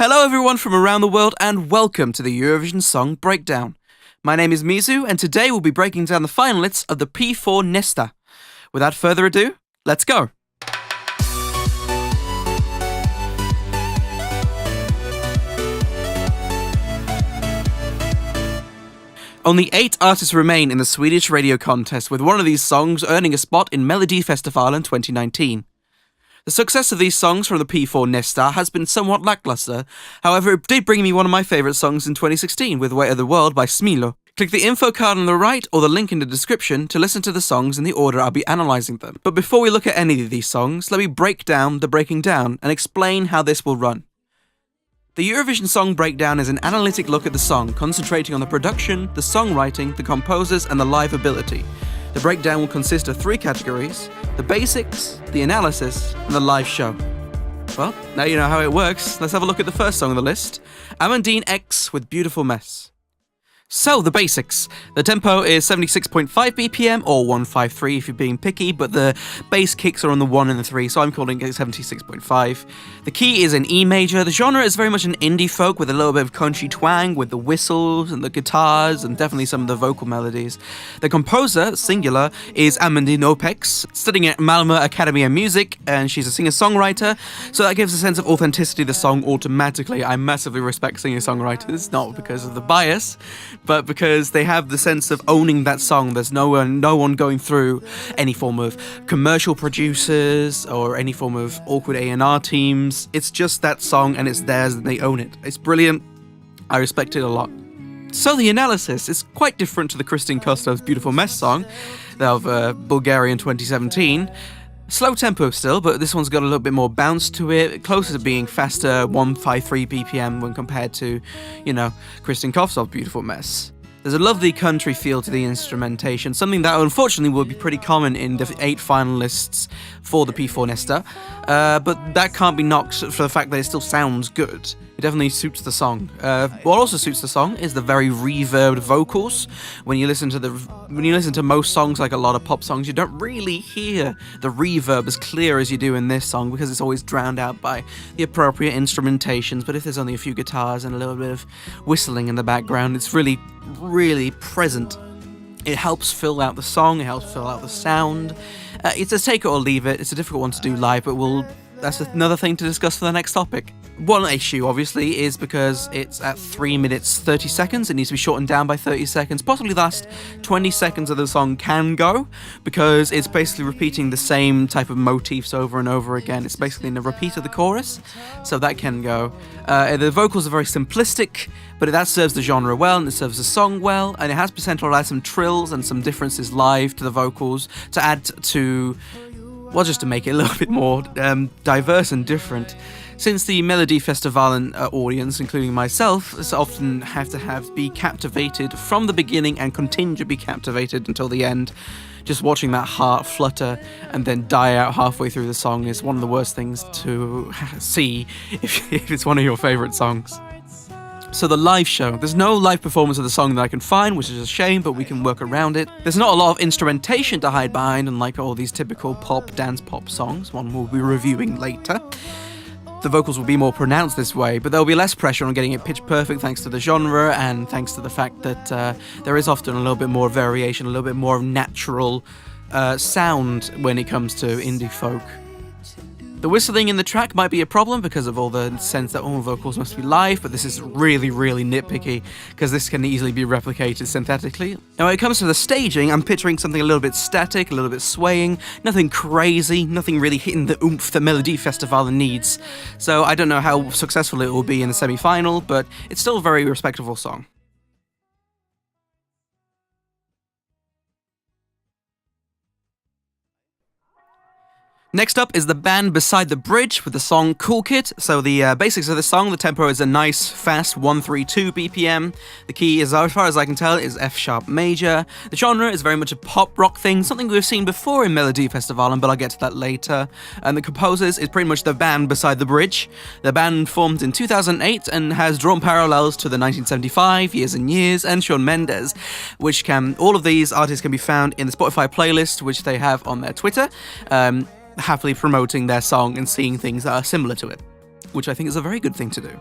Hello everyone from around the world and welcome to the Eurovision Song Breakdown. My name is Mizu and today we'll be breaking down the finalists of the P4 Nästa. Without further ado, let's go! Only 8 artists remain in the Swedish radio contest, with one of these songs earning a spot in Melodifestivalen 2019. The success of these songs from the P4 Nästa has been somewhat lackluster. However, it did bring me one of my favourite songs in 2016 with Weight of the World by Smilo. Click the info card on the right or the link in the description to listen to the songs in the order I'll be analysing them. But before we look at any of these songs, let me break down the breaking down and explain how this will run. The Eurovision Song Breakdown is an analytic look at the song, concentrating on the production, the songwriting, the composers and the live ability. The breakdown will consist of 3 categories: the basics, the analysis, and the live show. Well, now you know how it works. Let's have a look at the first song on the list, Amandine X with Beautiful Mess. So, the basics. The tempo is 76.5 BPM, or 153 if you're being picky, but the bass kicks are on the 1 and the 3, so I'm calling it 76.5. The key is in E major. The genre is very much an indie folk with a little bit of country twang, with the whistles and the guitars, and definitely some of the vocal melodies. The composer, singular, is Amandine Opex, studying at Malmö Academy of Music, and she's a singer-songwriter, so that gives a sense of authenticity to the song automatically. I massively respect singer-songwriters, not because of the bias, but because they have the sense of owning that song. There's no one going through any form of commercial producers or any form of awkward A&R teams. It's just that song and it's theirs and they own it. It's brilliant. I respect it a lot. So the analysis is quite different to the Kristin Kostov's Beautiful Mess song of Bulgaria in 2017. Slow tempo still, but this one's got a little bit more bounce to it, closer to being faster, 153 BPM when compared to, Kristin Kostov's Beautiful Mess. There's a lovely country feel to the instrumentation, something that unfortunately will be pretty common in the 8 finalists for the P4 Nästa, but that can't be knocked for the fact that it still sounds good. It definitely suits the song. What also suits the song is the very reverbed vocals. When you listen to most songs, like a lot of pop songs, you don't really hear the reverb as clear as you do in this song because it's always drowned out by the appropriate instrumentations. But if there's only a few guitars and a little bit of whistling in the background, it's really, really present. It helps fill out the song. It helps fill out the sound. It's a take it or leave it. It's a difficult one to do live, but that's another thing to discuss for the next topic. One issue, obviously, is because it's at 3 minutes 30 seconds. It needs to be shortened down by 30 seconds. Possibly the last 20 seconds of the song can go, because it's basically repeating the same type of motifs over and over again. It's basically in a repeat of the chorus, so that can go. The vocals are very simplistic, but that serves the genre well, and it serves the song well, and it has potential to add some trills and some differences live to the vocals, to add to, well, just to make it a little bit more diverse and different. Since the Melodifestivalen audience, including myself, often have to be captivated from the beginning and continue to be captivated until the end, just watching that heart flutter and then die out halfway through the song is one of the worst things to see if it's one of your favourite songs. So the live show. There's no live performance of the song that I can find, which is a shame, but we can work around it. There's not a lot of instrumentation to hide behind, unlike all these typical dance pop songs, one we'll be reviewing later. The vocals will be more pronounced this way, but there'll be less pressure on getting it pitch perfect thanks to the genre and thanks to the fact that there is often a little bit more variation, a little bit more natural sound when it comes to indie folk. The whistling in the track might be a problem because of all the sense that all vocals must be live, but this is really, really nitpicky because this can easily be replicated synthetically. Now when it comes to the staging, I'm picturing something a little bit static, a little bit swaying, nothing crazy, nothing really hitting the oomph that Melodifestivalen needs. So I don't know how successful it will be in the semi-final, but it's still a very respectable song. Next up is the band Beside the Bridge with the song Cool Kid. So the basics of the song, the tempo is a nice, fast 132 BPM. The key is, as far as I can tell, is F sharp major. The genre is very much a pop rock thing, something we've seen before in Melodifestivalen, but I'll get to that later. And the composers is pretty much the band Beside the Bridge. The band formed in 2008 and has drawn parallels to the 1975, Years and Years, and Shawn Mendes, all of these artists can be found in the Spotify playlist, which they have on their Twitter. Happily promoting their song and seeing things that are similar to it. which I think is a very good thing to do.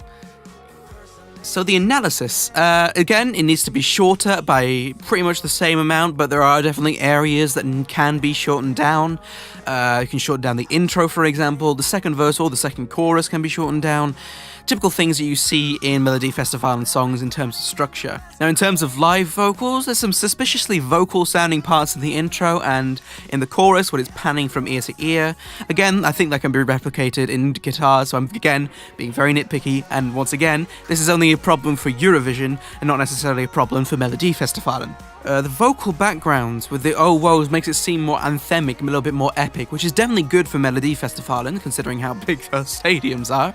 So the analysis, again, it needs to be shorter by pretty much the same amount, but there are definitely areas that can be shortened down. You can shorten down the intro, for example. The second verse or the second chorus can be shortened down. Typical things that you see in Melodifestivalen songs in terms of structure. Now, in terms of live vocals, there's some suspiciously vocal-sounding parts in the intro and in the chorus when it's panning from ear to ear. Again, I think that can be replicated in guitar, so I'm, again, being very nitpicky, and once again, this is only a problem for Eurovision and not necessarily a problem for Melodifestivalen. The vocal backgrounds with the oh woes makes it seem more anthemic, a little bit more epic, which is definitely good for Melodifestivalen, considering how big those stadiums are.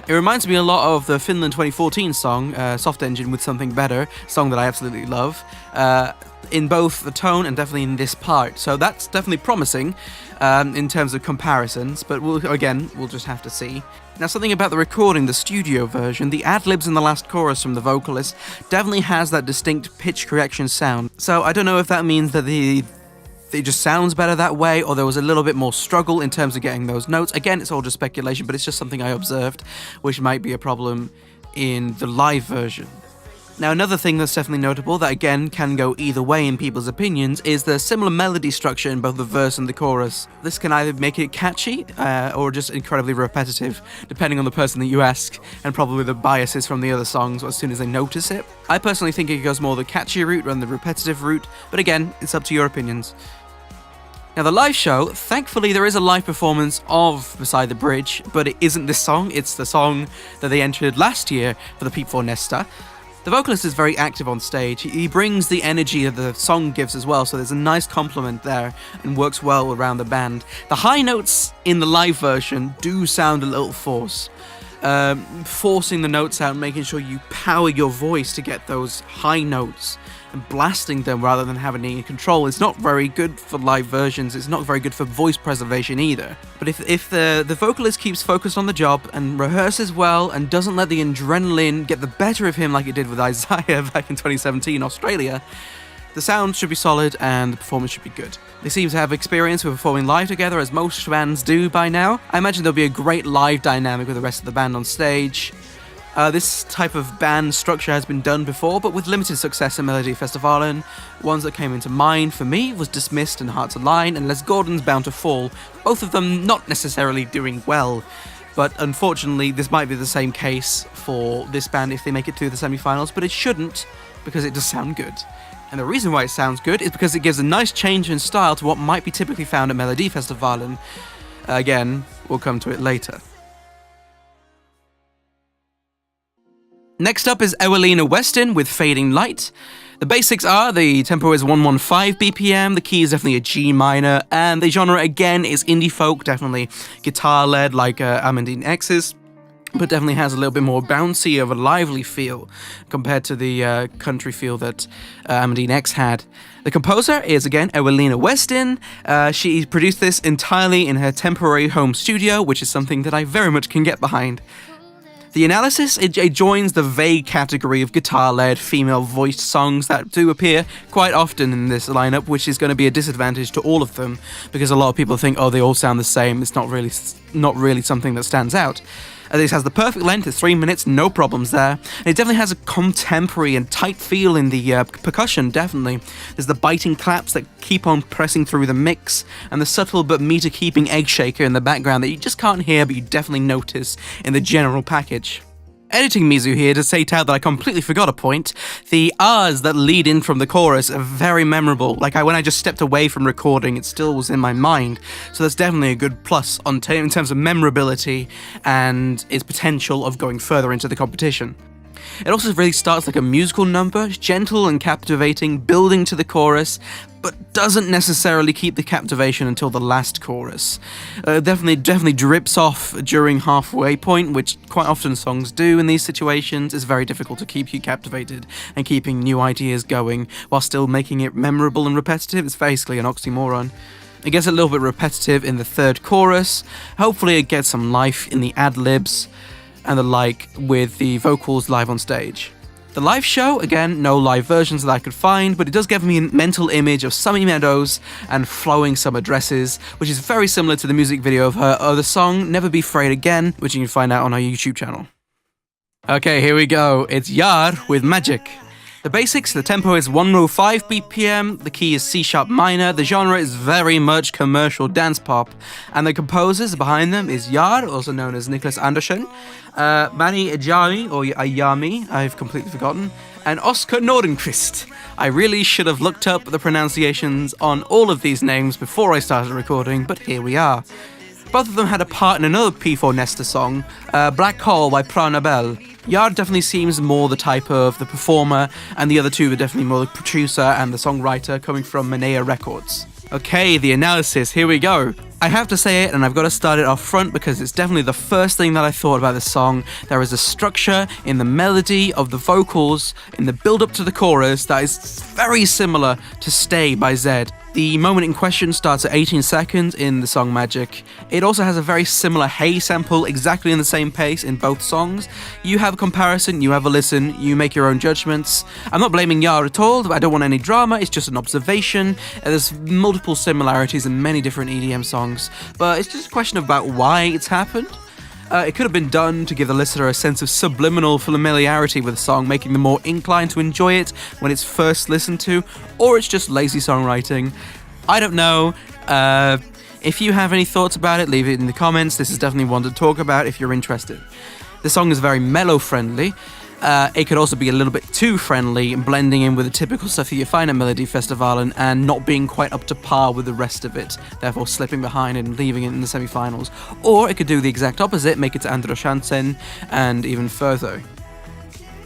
It reminds me a lot of the Finland 2014 song, Soft Engine with Something Better, a song that I absolutely love, in both the tone and definitely in this part. So that's definitely promising in terms of comparisons, but we'll just have to see. Now, something about the recording, the studio version, the ad-libs in the last chorus from the vocalist definitely has that distinct pitch correction sound. So I don't know if that means that it just sounds better that way, or there was a little bit more struggle in terms of getting those notes. Again, it's all just speculation, but it's just something I observed, which might be a problem in the live version. Now, another thing that's definitely notable that again can go either way in people's opinions is the similar melody structure in both the verse and the chorus. This can either make it catchy or just incredibly repetitive, depending on the person that you ask, and probably the biases from the other songs as soon as they notice it. I personally think it goes more the catchy route rather than the repetitive route, but again, it's up to your opinions. Now, the live show, thankfully there is a live performance of Beside the Bridge, but it isn't this song, it's the song that they entered last year for the P4 Nästa. The vocalist is very active on stage. He brings the energy that the song gives as well, so there's a nice complement there and works well around the band. The high notes in the live version do sound a little forced. Forcing the notes out, making sure you power your voice to get those high notes and blasting them rather than having any control is not very good for live versions. It's not very good for voice preservation either. But if the vocalist keeps focused on the job and rehearses well and doesn't let the adrenaline get the better of him like it did with Isaiah back in 2017 Australia, the sound should be solid and the performance should be good. They seem to have experience with performing live together, as most bands do by now. I imagine there'll be a great live dynamic with the rest of the band on stage. This type of band structure has been done before, but with limited success in Melodifestivalen. Ones that came into mind for me was Dismissed and Hearts Align, and Les Gordon's Bound to Fall, both of them not necessarily doing well. But unfortunately, this might be the same case for this band if they make it to the semi-finals, but it shouldn't, because it does sound good. And the reason why it sounds good is because it gives a nice change in style to what might be typically found at Melodifestivalen. Again, we'll come to it later. Next up is Ewelina Westin with Fading Light. The basics are the tempo is 115 BPM, the key is definitely a G minor, and the genre again is indie folk, definitely guitar-led like Amandine X's, but definitely has a little bit more bouncy of a lively feel compared to the country feel that Amandine X had. The composer is again Ewelina Westin. She produced this entirely in her temporary home studio, which is something that I very much can get behind. The analysis, it joins the vague category of guitar-led, female-voiced songs that do appear quite often in this lineup, which is going to be a disadvantage to all of them, because a lot of people think, oh, they all sound the same. It's not really something that stands out. This has the perfect length, it's 3 minutes, no problems there. And it definitely has a contemporary and tight feel in the percussion, definitely. There's the biting claps that keep on pressing through the mix, and the subtle but meter-keeping egg shaker in the background that you just can't hear, but you definitely notice in the general package. Editing Mizu here to say out that I completely forgot a point. The R's that lead in from the chorus are very memorable. When I just stepped away from recording, it still was in my mind. So that's definitely a good plus in terms of memorability and its potential of going further into the competition. It also really starts like a musical number, gentle and captivating, building to the chorus, but doesn't necessarily keep the captivation until the last chorus. Definitely drips off during halfway point, which quite often songs do in these situations. It's very difficult to keep you captivated and keeping new ideas going while still making it memorable and repetitive. It's basically an oxymoron. It gets a little bit repetitive in the third chorus. Hopefully it gets some life in the ad-libs and the like with the vocals live on stage. The live show, again, no live versions that I could find, but it does give me a mental image of sunny meadows and flowing summer dresses, which is very similar to the music video of her other song, Never Be Afraid Again, which you can find out on our YouTube channel. Okay, here we go. It's Jahr with Magic. The basics, the tempo is 105 BPM, the key is C-sharp minor, the genre is very much commercial dance pop, and the composers behind them is Jahr, also known as Josias Andersson, Mani Ajami, or Ayami, I've completely forgotten, and Oscar Nordenqvist. I really should have looked up the pronunciations on all of these names before I started recording, but here we are. Both of them had a part in another P4 Nästa song, Black Hole by Pranabel. Jahr definitely seems more the type of the performer, and the other two are definitely more the producer and the songwriter, coming from Manea Records. Okay, the analysis, here we go. I have to say it, and I've got to start it off front because it's definitely the first thing that I thought about this song. There is a structure in the melody of the vocals, in the build-up to the chorus, that is very similar to Stay by Zed. The moment in question starts at 18 seconds in the song Magic. It also has a very similar Hey sample, exactly in the same pace in both songs. You have a comparison, you have a listen, you make your own judgments. I'm not blaming Jahr at all, I don't want any drama, it's just an observation. There's multiple similarities in many different EDM songs, but it's just a question about why it's happened. It could have been done to give the listener a sense of subliminal familiarity with the song, making them more inclined to enjoy it when it's first listened to, or it's just lazy songwriting. I don't know. If you have any thoughts about it, leave it in the comments. This is definitely one to talk about if you're interested. The song is very mellow-friendly. It could also be a little bit too friendly, blending in with the typical stuff that you find at Melodifestivalen and not being quite up to par with the rest of it, therefore slipping behind and leaving it in the semi-finals. Or it could do the exact opposite, make it to Andra Chansen and even further.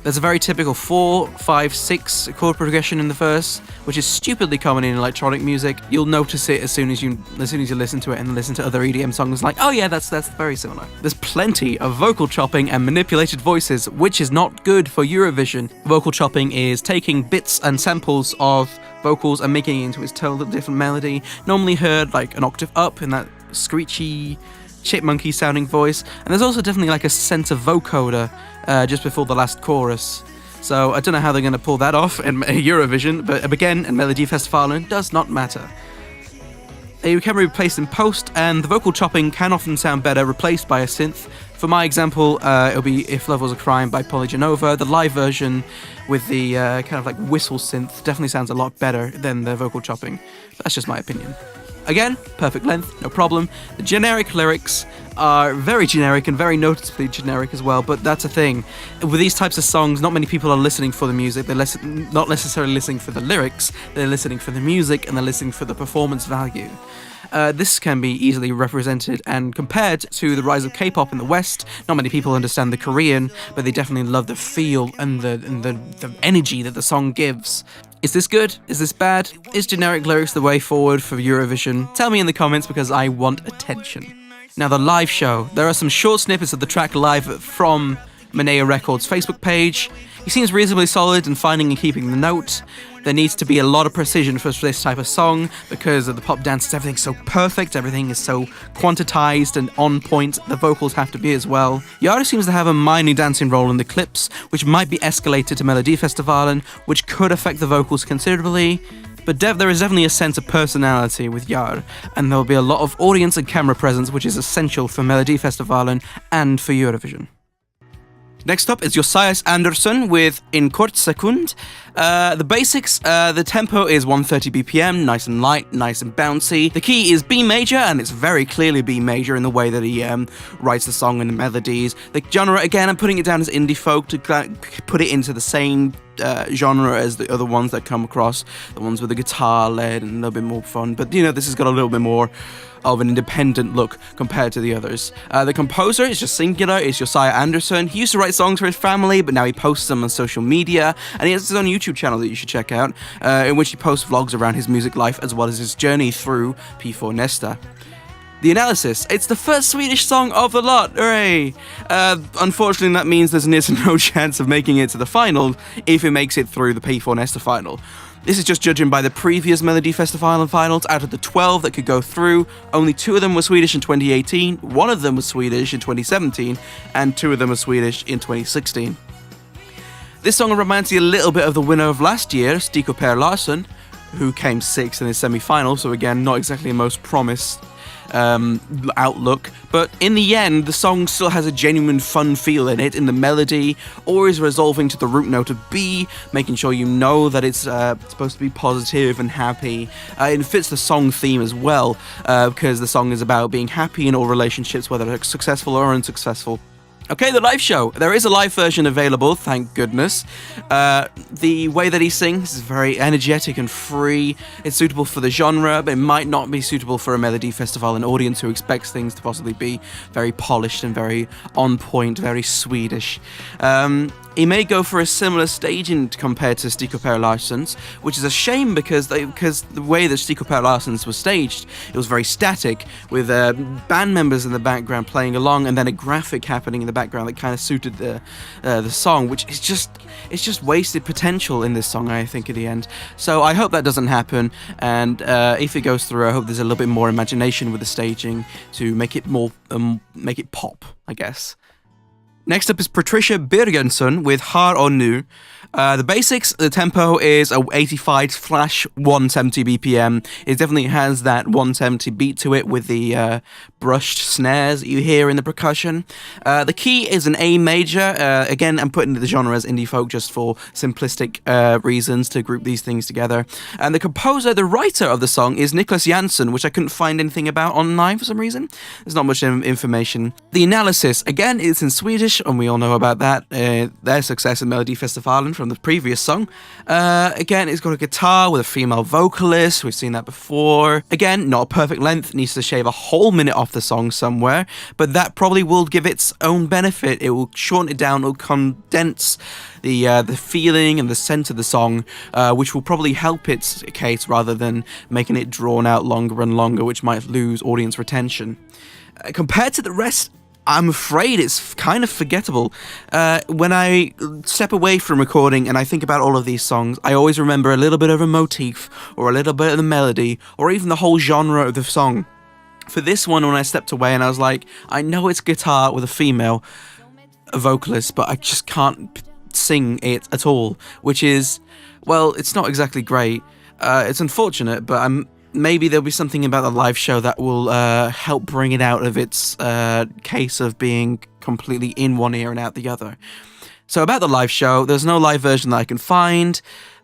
There's a very typical 4, 5, 6 chord progression in the verse, which is stupidly common in electronic music. You'll notice it as soon as you listen to it and listen to other EDM songs, like, oh yeah, that's very similar. There's plenty of vocal chopping and manipulated voices, which is not good for Eurovision. Vocal chopping is taking bits and samples of vocals and making it into its totally different melody, normally heard like an octave up in that screechy, chipmunky sounding voice, and there's also definitely like a sense of vocoder just before the last chorus. So I don't know how they're going to pull that off in Eurovision, but again, in Melodifestivalen, does not matter. It can be replaced in post, and the vocal chopping can often sound better replaced by a synth. For my example, it'll be If Love Was a Crime by Polygenova. The live version with the kind of like whistle synth definitely sounds a lot better than the vocal chopping. But that's just my opinion. Again, perfect length, no problem. The generic lyrics are very generic and very noticeably generic as well, but that's a thing. With these types of songs, not many people are listening for the music. They're not necessarily listening for the lyrics, they're listening for the music and they're listening for the performance value. This can be easily represented and compared to the rise of K-pop in the West. Not many people understand the Korean, but they definitely love the feel and the energy that the song gives. Is this good? Is this bad? Is generic lyrics the way forward for Eurovision? Tell me in the comments because I want attention. Now the live show. There are some short snippets of the track live from Manea Records' Facebook page. He seems reasonably solid in finding and keeping the note. There needs to be a lot of precision for this type of song because of the pop dances. Everything's so perfect, everything is so quantitized and on point. The vocals have to be as well. Jahr seems to have a minor dancing role in the clips, which might be escalated to Melodifestivalen, which could affect the vocals considerably. But there is definitely a sense of personality with Jahr, and there will be a lot of audience and camera presence, which is essential for Melodifestivalen and for Eurovision. Next up is Josias Andersson with Kort, sekund. The basics, the tempo is 130 BPM, nice and light, nice and bouncy. The key is B major, and it's very clearly B major in the way that he writes the song and the melodies. The genre, again, I'm putting it down as indie folk to put it into the same genre as the other ones that come across, the ones with the guitar led and a little bit more fun. But you know, this has got a little bit more of an independent look compared to the others. The composer is just singular, it's Josias Andersson. He used to write songs for his family, but now he posts them on social media, and he has his own YouTube channel that you should check out, in which he posts vlogs around his music life as well as his journey through P4 Nästa. The analysis. It's the first Swedish song of the lot, hooray! Unfortunately, that means there's near to no chance of making it to the final if it makes it through the P4 Nästa final. This is just judging by the previous Melodifestivalen finals. Out of the 12 that could go through, only 2 of them were Swedish in 2018, 1 of them was Swedish in 2017, and 2 of them were Swedish in 2016. This song reminds you a little bit of the winner of last year, Stico Per Larsson, who came 6th in his semi-final, so again, not exactly the most promised outlook, but in the end the song still has a genuine fun feel in it, in the melody, always resolving to the root note of B, making sure you know that it's supposed to be positive and happy. It fits the song theme as well, because the song is about being happy in all relationships, whether they're successful or unsuccessful. Okay, the live show. There is a live version available, thank goodness. The way that he sings is very energetic and free. It's suitable for the genre, but it might not be suitable for a Melody Festival, an audience who expects things to possibly be very polished and very on point, very Swedish. He may go for a similar staging compared to Stico Per Larsson's, which is a shame because the way that Stico Per Larsson's was staged, it was very static, with band members in the background playing along, and then a graphic happening in the background that kind of suited the song, which is just wasted potential in this song, I think, at the end. So I hope that doesn't happen, and if it goes through, I hope there's a little bit more imagination with the staging to make it more make it pop, I guess. Next up is Patricia Birgersson with Här och Nu. The basics, the tempo is 85/170 BPM. It definitely has that 170 beat to it with the brushed snares that you hear in the percussion. The key is an A major. Again, I'm putting the genre as indie folk just for simplistic reasons to group these things together. And the composer, the writer of the song is Niklas Jansson, which I couldn't find anything about online for some reason. There's not much information. The analysis, again, it's in Swedish, and we all know about that. Their success in Melody Festivalen from the previous song. Again, it's got a guitar with a female vocalist. We've seen that before. Again, not a perfect length. Needs to shave a whole minute off the song somewhere, but that probably will give its own benefit. It will shorten it down. It will condense the feeling and the sense of the song, which will probably help its case rather than making it drawn out longer and longer, which might lose audience retention. Compared to the rest, I'm afraid it's kind of forgettable. When I step away from recording and I think about all of these songs, I always remember a little bit of a motif, or a little bit of the melody, or even the whole genre of the song. For this one, when I stepped away and I was like, I know it's guitar with a female vocalist, but I just can't sing it at all, which is, well, it's not exactly great. It's unfortunate, but maybe there'll be something about the live show that will help bring it out of its case of being completely in one ear and out the other. So about the live show, there's no live version that I can find,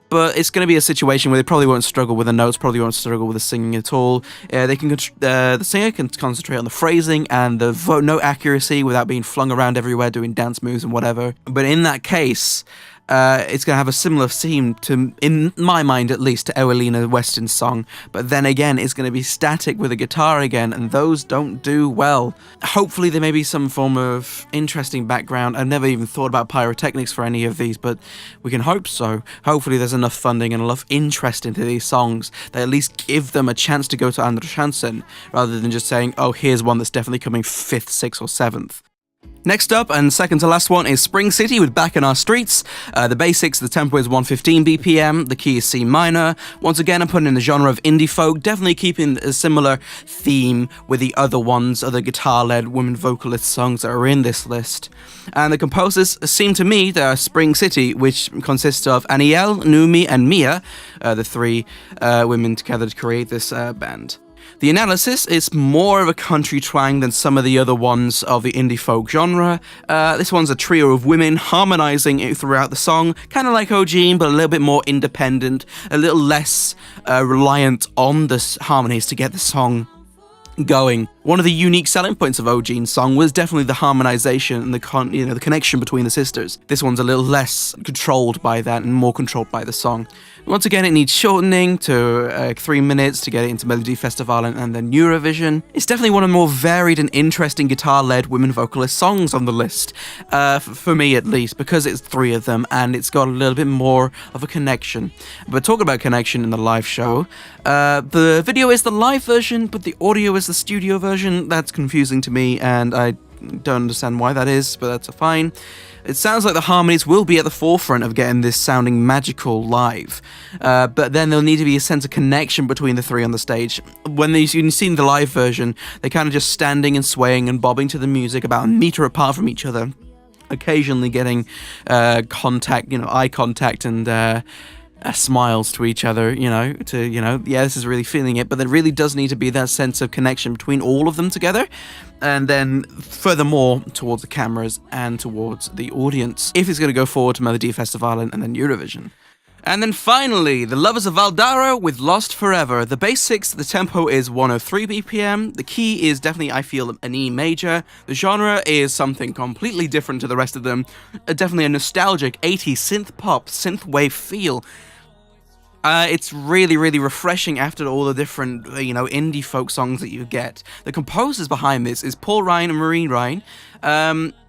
but it's going to be a situation where they probably won't struggle with the notes, probably won't struggle with the singing at all. The singer can concentrate on the phrasing and the note accuracy without being flung around everywhere doing dance moves and whatever. But in that case, it's going to have a similar theme to, in my mind at least, to Ewelina Westin's song, but then again it's going to be static with a guitar again, and those don't do well. Hopefully there may be some form of interesting background. I've never even thought about pyrotechnics for any of these, but we can hope so. Hopefully there's enough funding and enough interest into these songs that at least give them a chance to go to Andra chansen, rather than just saying, oh, here's one that's definitely coming 5th, 6th or 7th. Next up, and second to last one, is Spring City with Back in Our Streets. The basics, the tempo is 115 BPM, the key is C minor. Once again, I'm putting in the genre of indie folk, definitely keeping a similar theme with the other guitar-led women vocalist songs that are in this list. And the composers seem to me they are Spring City, which consists of Aniel, Numi, and Mia, the 3 women together to create this band. The analysis is more of a country twang than some of the other ones of the indie folk genre. This one's a trio of women harmonizing it throughout the song, kind of like Ogene, but a little bit more independent, a little less reliant on the harmonies to get the song going. One of the unique selling points of Ogene's song was definitely the harmonization and the connection between the sisters. This one's a little less controlled by that and more controlled by the song. Once again, it needs shortening to 3 minutes to get it into Melody Festival and then Eurovision. It's definitely one of the more varied and interesting guitar-led women vocalist songs on the list, for me at least, because it's 3 of them and it's got a little bit more of a connection. But talking about connection in the live show, the video is the live version, but the audio is the studio version. That's confusing to me, and I don't understand why that is, but that's fine. It sounds like the harmonies will be at the forefront of getting this sounding magical live, but then there'll need to be a sense of connection between the 3 on the stage. When you've seen the live version, they're kind of just standing and swaying and bobbing to the music about a meter apart from each other. occasionally getting contact, eye contact and smiles to each other, this is really feeling it, but there really does need to be that sense of connection between all of them together, and then furthermore towards the cameras and towards the audience, if it's going to go forward to Melodifestivalen and then Eurovision. And then finally, the lovers of Valdaro with Lost Forever. The basics, the tempo is 103 BPM. The key is definitely, I feel, an E major. The genre is something completely different to the rest of them. Definitely a nostalgic 80s synth pop, synthwave feel. It's really, really refreshing after all the different, indie folk songs that you get. The composers behind this is Paul Ryan and Marie Ryan.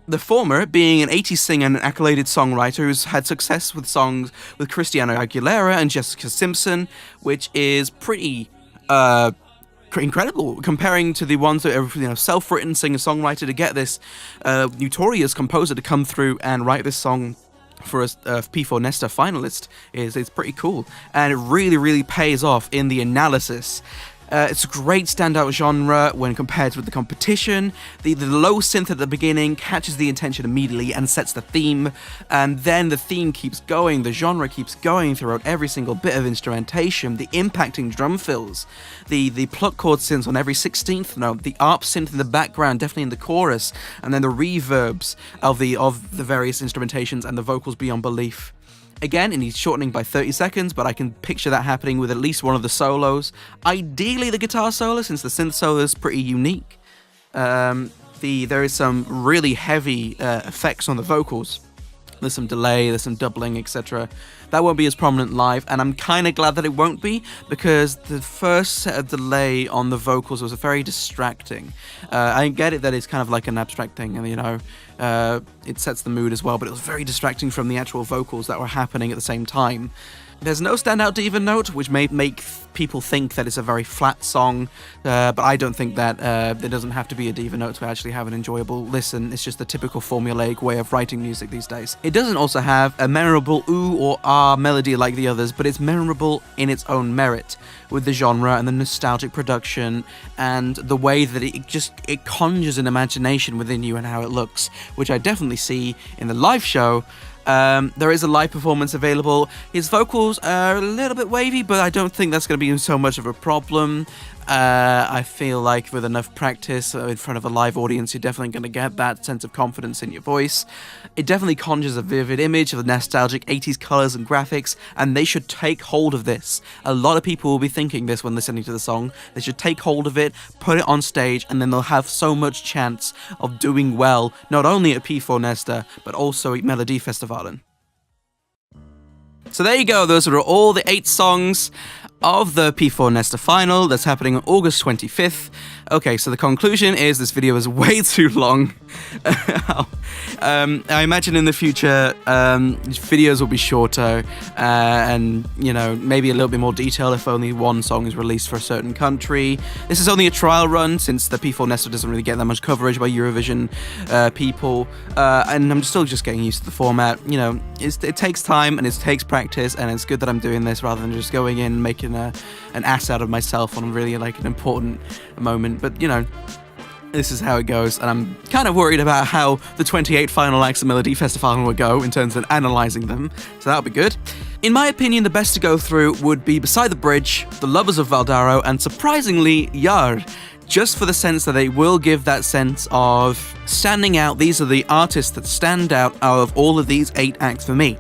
The former being an 80s singer and an accoladed songwriter who's had success with songs with Christina Aguilera and Jessica Simpson, which is pretty incredible comparing to the ones that are self-written singer-songwriter. To get this notorious composer to come through and write this song for a P4 Nästa finalist is pretty cool, and it really, really pays off in the analysis. It's a great standout genre when compared with the competition. The low synth at the beginning catches the attention immediately and sets the theme, and then the theme keeps going, the genre keeps going throughout every single bit of instrumentation, the impacting drum fills, the pluck chord synths on every 16th note, the ARP synth in the background, definitely in the chorus, and then the reverbs of the various instrumentations and the vocals beyond belief. Again, it needs shortening by 30 seconds, but I can picture that happening with at least one of the solos. Ideally the guitar solo, since the synth solo is pretty unique. There is some really heavy effects on the vocals. There's some delay, there's some doubling, etc. That won't be as prominent live, and I'm kind of glad that it won't be, because the first set of delay on the vocals was very distracting. I get it that it's kind of like an abstract thing, and it sets the mood as well, but it was very distracting from the actual vocals that were happening at the same time. There's no standout diva note, which may make people think that it's a very flat song, but I don't think that there doesn't have to be a diva note to actually have an enjoyable listen. It's just the typical formulaic way of writing music these days. It doesn't also have a memorable ooh or ah melody like the others, but it's memorable in its own merit, with the genre and the nostalgic production and the way that it conjures an imagination within you and how it looks, which I definitely see in the live show. There is a live performance available. His vocals are a little bit wavy, but I don't think that's going to be so much of a problem. I feel like with enough practice in front of a live audience, you're definitely going to get that sense of confidence in your voice. It definitely conjures a vivid image of the nostalgic 80s colors and graphics, and they should take hold of this. A lot of people will be thinking this when listening to the song. They should take hold of it, put it on stage, and then they'll have so much chance of doing well, not only at P4 Nästa, but also at Melodifestivalen. So there you go, those are all the 8 songs of the P4 Nästa final that's happening on August 25th. Okay, so the conclusion is this video is way too long. I imagine in the future videos will be shorter and, maybe a little bit more detail if only one song is released for a certain country. This is only a trial run since the P4 Nästa doesn't really get that much coverage by Eurovision people, and I'm still just getting used to the format. It takes time and it takes practice, and it's good that I'm doing this rather than just going in and making an ass out of myself on really an important moment. But this is how it goes, and I'm kind of worried about how the 28 final acts of Melodifestivalen will go in terms of analysing them, so that'll be good. In my opinion, the best to go through would be Beside the Bridge, The Lovers of Valdaro, and surprisingly, Jahr, just for the sense that they will give that sense of standing out. These are the artists that stand out of all of these 8 acts for me,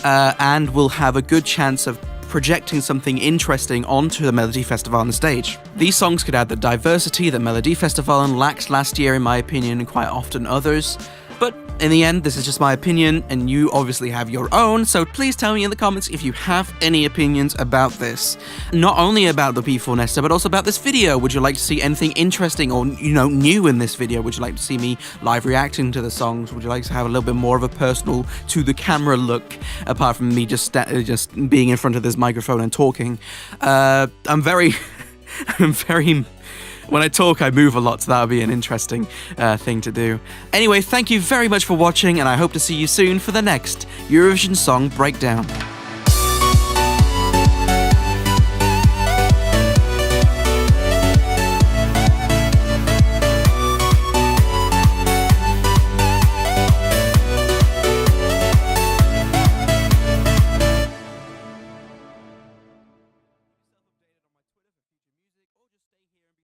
and will have a good chance of projecting something interesting onto the Melodifestivalen stage. These songs could add the diversity that Melodifestivalen lacked last year, in my opinion, and quite often others. But in the end, this is just my opinion, and you obviously have your own, so please tell me in the comments if you have any opinions about this. Not only about the P4 Nästa, but also about this video. Would you like to see anything interesting or, new in this video? Would you like to see me live reacting to the songs? Would you like to have a little bit more of a personal, to-the-camera look, apart from me just being in front of this microphone and talking? I'm very... When I talk, I move a lot, so that would be an interesting thing to do. Anyway, thank you very much for watching, and I hope to see you soon for the next Eurovision Song Breakdown.